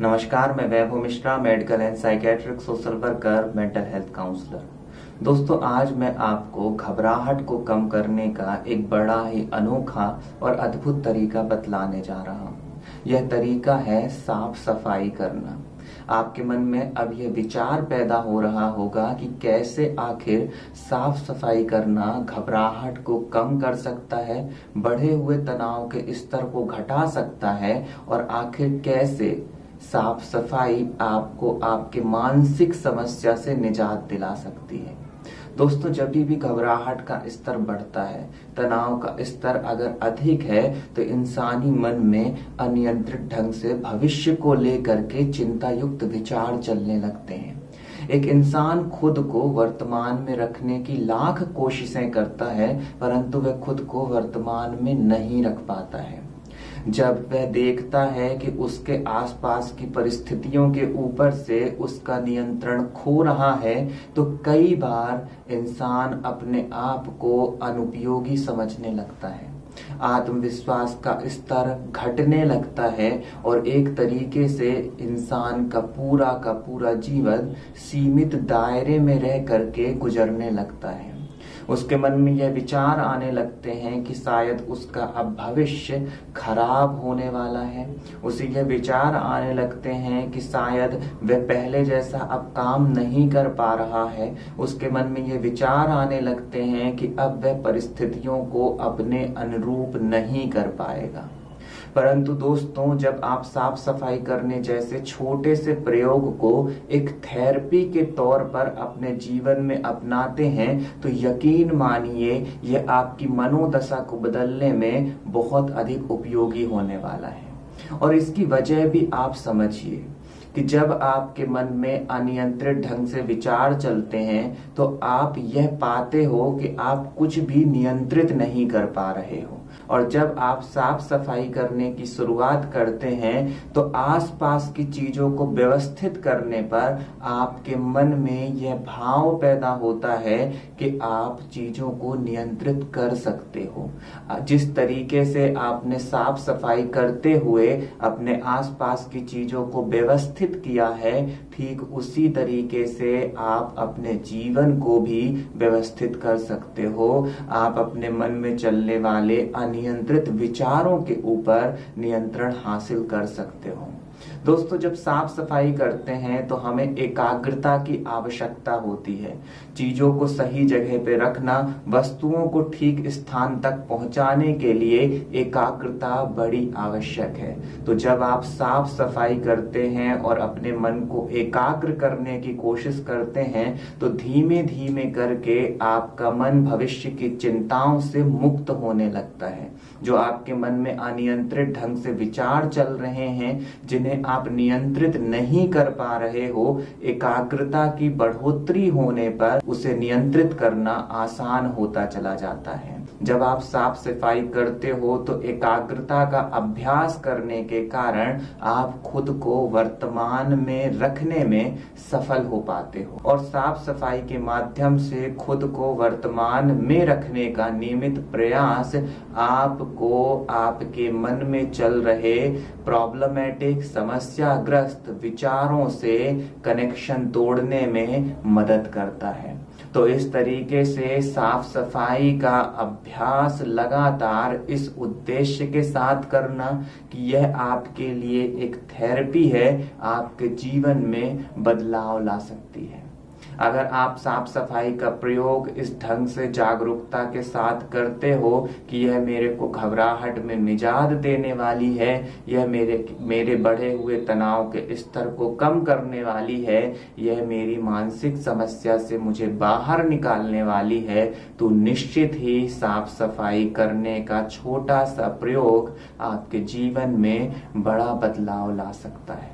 नमस्कार, मैं Vaibhav Mishra, medical and psychiatric social worker, mental health counsellor. दोस्तों, आज मैं आपको घबराहट को कम करने का एक बड़ा ही अनोखा और अद्भुत तरीका बतलाने जा रहा हूँ। यह तरीका है साफ सफाई करना। आपके मन में अब यह विचार पैदा हो रहा होगा कि कैसे आखिर साफ सफाई करना घबराहट को कम कर सकता है, बढ़े हुए तनाव के स्तर को घटा सकता है और आखिर कैसे साफ सफाई आपको आपके मानसिक समस्या से निजात दिला सकती है। दोस्तों, जब भी घबराहट का स्तर बढ़ता है, तनाव का स्तर अगर अधिक है, तो इंसानी मन में अनियंत्रित ढंग से भविष्य को लेकर के चिंता युक्त विचार चलने लगते हैं। एक इंसान खुद को वर्तमान में रखने की लाख कोशिशें करता है, परंतु वह खुद को वर्तमान में नहीं रख पाता है। जब वह देखता है कि उसके आसपास की परिस्थितियों के ऊपर से उसका नियंत्रण खो रहा है, तो कई बार इंसान अपने आप को अनुपयोगी समझने लगता है। आत्मविश्वास का स्तर घटने लगता है और एक तरीके से इंसान का पूरा जीवन सीमित दायरे में रह करके गुजरने लगता है। उसके मन में यह विचार आने लगते हैं कि शायद उसका अब भविष्य खराब होने वाला है। उसे यह विचार आने लगते हैं कि शायद वह पहले जैसा अब काम नहीं कर पा रहा है। उसके मन में यह विचार आने लगते हैं कि अब वह परिस्थितियों को अपने अनुरूप नहीं कर पाएगा। परंतु दोस्तों, जब आप साफ सफाई करने जैसे छोटे से प्रयोग को एक थेरेपी के तौर पर अपने जीवन में अपनाते हैं, तो यकीन मानिए यह आपकी मनोदशा को बदलने में बहुत अधिक उपयोगी होने वाला है। और इसकी वजह भी आप समझिए कि जब आपके मन में अनियंत्रित ढंग से विचार चलते हैं, तो आप यह पाते हो कि आप कुछ भी नियंत्रित नहीं कर पा रहे हो। और जब आप साफ सफाई करने की शुरुआत करते हैं, तो आसपास की चीजों को व्यवस्थित करने पर आपके मन में यह भाव पैदा होता है कि आप चीजों को नियंत्रित कर सकते हो। जिस तरीके से आपने साफ सफाई करते हुए अपने आसपास की चीजों को व्यवस्थित किया है, ठीक उसी तरीके से आप अपने जीवन को भी व्यवस्थित कर सकते हो। आप अपने मन में चलने वाले अनियंत्रित विचारों के ऊपर नियंत्रण हासिल कर सकते हो। दोस्तों, जब साफ सफाई करते हैं तो हमें एकाग्रता की आवश्यकता होती है। चीजों को सही जगह पे रखना, वस्तुओं को ठीक स्थान तक पहुंचाने के लिए एकाग्रता बड़ी आवश्यक है। तो जब आप साफ सफाई करते हैं और अपने मन को एकाग्र करने की कोशिश करते हैं, तो धीमे धीमे करके आपका मन भविष्य की चिंताओं से मुक्त होने लगता है। जो आपके मन में अनियंत्रित ढंग से विचार चल रहे हैं, जिन्हें आप नियंत्रित नहीं कर पा रहे हो, एकाग्रता की बढ़ोतरी होने पर उसे नियंत्रित करना आसान होता चला जाता है। जब आप साफ सफाई करते हो, तो एकाग्रता का अभ्यास करने के कारण आप खुद को वर्तमान में रखने में सफल हो पाते हो। और साफ सफाई के माध्यम से खुद को वर्तमान में रखने का नियमित प्रयास आपको आपके मन में चल रहे प्रॉब्लमेटिक समस्याग्रस्त विचारों से कनेक्शन तोड़ने में मदद करता है। तो इस तरीके से साफ सफाई का अभ्यास लगातार इस उद्देश्य के साथ करना कि यह आपके लिए एक थेरेपी है, आपके जीवन में बदलाव ला सकती है। अगर आप साफ सफाई का प्रयोग इस ढंग से जागरूकता के साथ करते हो कि यह मेरे को घबराहट में निजात देने वाली है, यह मेरे बढ़े हुए तनाव के स्तर को कम करने वाली है, यह मेरी मानसिक समस्या से मुझे बाहर निकालने वाली है, तो निश्चित ही साफ सफाई करने का छोटा सा प्रयोग आपके जीवन में बड़ा बदलाव ला सकता है।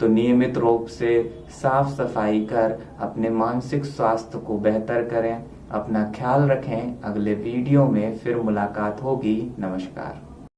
तो नियमित रूप से साफ सफाई कर अपने मानसिक स्वास्थ्य को बेहतर करें। अपना ख्याल रखें। अगले वीडियो में फिर मुलाकात होगी। नमस्कार।